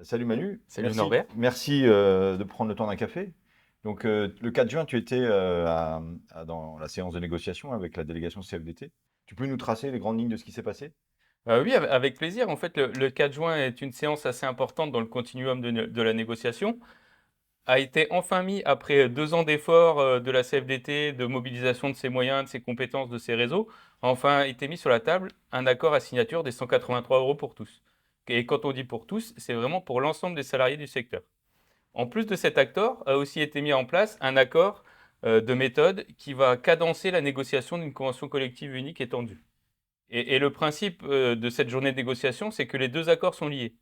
Salut Manu, Salut Norbert. merci de prendre le temps d'un café. Donc le 4 juin, tu étais dans la séance de négociation avec la délégation CFDT. Tu peux nous tracer les grandes lignes de ce qui s'est passé? Oui, avec plaisir. En fait, le 4 juin est une séance assez importante dans le continuum de la négociation. A été enfin mis, après 2 ans d'efforts de la CFDT, de mobilisation de ses moyens, de ses compétences, de ses réseaux, a enfin été mis sur la table un accord à signature des 183 euros pour tous. Et quand on dit pour tous, c'est vraiment pour l'ensemble des salariés du secteur. En plus de cet accord, a aussi été mis en place un accord de méthode qui va cadencer la négociation d'une convention collective unique étendue. Et le principe de cette journée de négociation, c'est que les deux accords sont liés.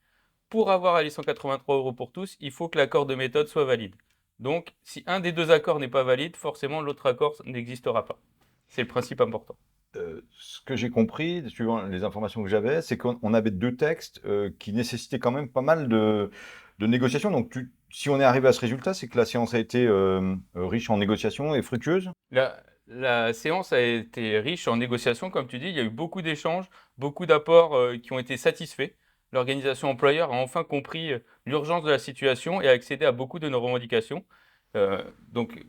Pour avoir les 183 euros pour tous, il faut que l'accord de méthode soit valide. Donc, si un des deux accords n'est pas valide, forcément l'autre accord n'existera pas. C'est le principe important. Ce que j'ai compris, suivant les informations que j'avais, c'est qu'on avait deux textes qui nécessitaient quand même pas mal de négociations. Donc si on est arrivé à ce résultat, c'est que la séance a été riche en négociations et fructueuse. La séance a été riche en négociations, comme tu dis. Il y a eu beaucoup d'échanges, beaucoup d'apports qui ont été satisfaits. L'organisation employeur a enfin compris l'urgence de la situation et a accédé à beaucoup de nos revendications. Donc,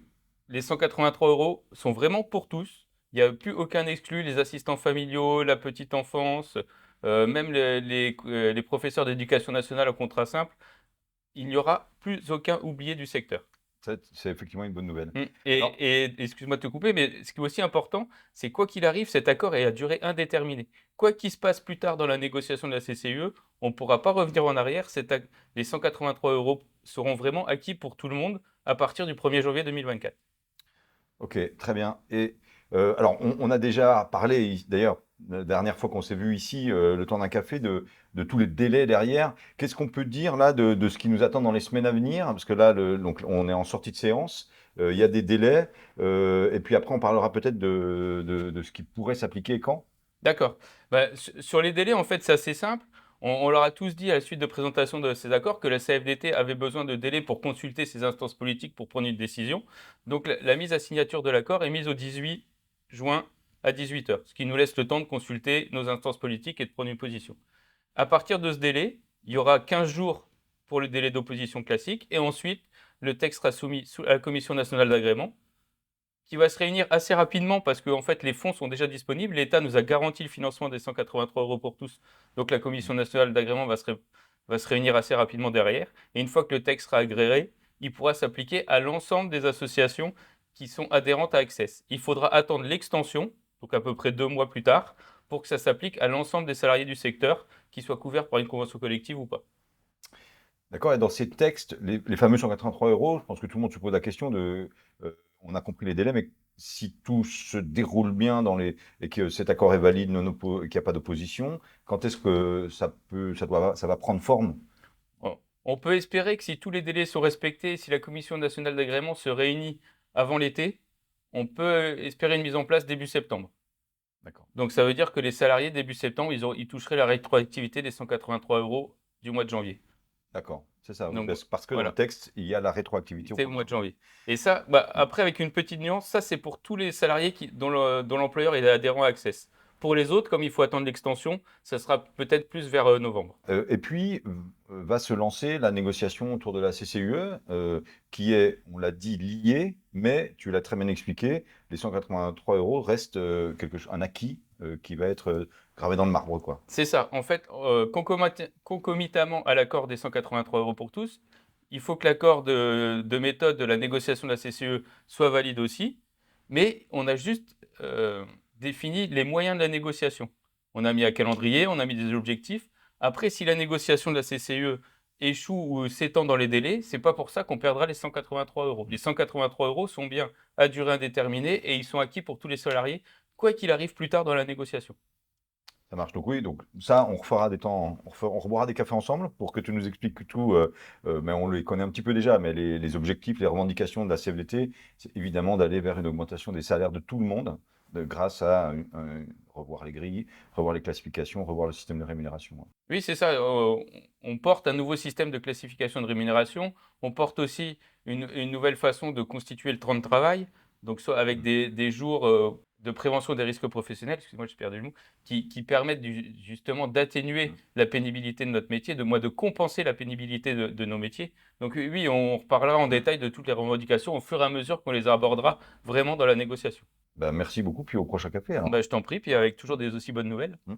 les 183 euros sont vraiment pour tous. Il n'y a plus aucun exclu, les assistants familiaux, la petite enfance, même les professeurs d'éducation nationale au contrat simple. Il n'y aura plus aucun oublié du secteur. C'est effectivement une bonne nouvelle. Alors, Et excuse-moi de te couper, mais ce qui est aussi important, c'est quoi qu'il arrive, cet accord est à durée indéterminée. Quoi qu'il se passe plus tard dans la négociation de la CCE, on ne pourra pas revenir en arrière. Les 183 euros seront vraiment acquis pour tout le monde à partir du 1er janvier 2024. ok, très bien. Et alors, on a déjà parlé, d'ailleurs, la dernière fois qu'on s'est vu ici, le temps d'un café, de tous les délais derrière. Qu'est-ce qu'on peut dire là de ce qui nous attend dans les semaines à venir? Parce que là, donc, on est en sortie de séance, il y a des délais, et puis après, on parlera peut-être de ce qui pourrait s'appliquer quand. D'accord. Bah, sur les délais, en fait, c'est assez simple. On leur a tous dit à la suite de présentation de ces accords que la CFDT avait besoin de délais pour consulter ses instances politiques pour prendre une décision. Donc la mise à signature de l'accord est mise au 18 juin à 18 heures, ce qui nous laisse le temps de consulter nos instances politiques et de prendre une position. À partir de ce délai, il y aura 15 jours pour le délai d'opposition classique et ensuite le texte sera soumis à la Commission nationale d'agrément qui va se réunir assez rapidement parce que en fait, les fonds sont déjà disponibles. L'État nous a garanti le financement des 183 euros pour tous. Donc la Commission nationale d'agrément va se réunir assez rapidement derrière. Et une fois que le texte sera agréé, il pourra s'appliquer à l'ensemble des associations qui sont adhérentes à Access. Il faudra attendre l'extension, donc à peu près 2 mois plus tard, pour que ça s'applique à l'ensemble des salariés du secteur, qu'ils soient couverts par une convention collective ou pas. D'accord? Et dans ces textes, les fameux 183 euros, je pense que tout le monde se pose la question on a compris les délais, mais si tout se déroule bien et que cet accord est valide, et qu'il n'y a pas d'opposition, quand est-ce que ça va prendre forme? On peut espérer que si tous les délais sont respectés, si la Commission nationale d'agrément se réunit avant l'été, on peut espérer une mise en place début septembre. D'accord. Donc ça veut dire que les salariés, début septembre, ils toucheraient la rétroactivité des 183 euros du mois de janvier. D'accord, c'est ça, oui, Donc parce que dans le voilà, texte, il y a la rétroactivité au c'est au mois 1er de janvier. janvier. Et ça, après, avec une petite nuance, ça c'est pour tous les salariés dont l'employeur est adhérent à Access. Pour les autres, comme il faut attendre l'extension, ça sera peut-être plus vers novembre. Et puis, va se lancer la négociation autour de la CCUE, qui est, on l'a dit, liée, mais tu l'as très bien expliqué, les 183 euros restent un acquis qui va être gravé dans le marbre, quoi. C'est ça. En fait, concomitamment à l'accord des 183 euros pour tous, il faut que l'accord de méthode de la négociation de la CCE soit valide aussi, mais on a juste défini les moyens de la négociation. On a mis un calendrier, on a mis des objectifs. Après, si la négociation de la CCE échoue ou s'étend dans les délais, c'est pas pour ça qu'on perdra les 183 euros. Les 183 euros sont bien à durée indéterminée et ils sont acquis pour tous les salariés, quoi qu'il arrive plus tard dans la négociation. Ça marche. Donc oui, donc ça, on refera des temps, on reboira des cafés ensemble pour que tu nous expliques tout. Mais on les connaît un petit peu déjà, mais les objectifs, les revendications de la CFDT, c'est évidemment d'aller vers une augmentation des salaires de tout le monde, grâce à revoir les grilles, revoir les classifications, revoir le système de rémunération. Oui, c'est ça. On porte un nouveau système de classification de rémunération. On porte aussi une nouvelle façon de constituer le temps de travail. Donc, soit avec Mm. des jours de prévention des risques professionnels, excuse-moi, j'ai perdu le mot, qui permettent justement d'atténuer la pénibilité de notre métier, de compenser la pénibilité de nos métiers. Donc oui, on reparlera en détail de toutes les revendications au fur et à mesure qu'on les abordera vraiment dans la négociation. Bah, merci beaucoup, puis au prochain café, alors. Bah, je t'en prie, puis avec toujours des aussi bonnes nouvelles. Mm.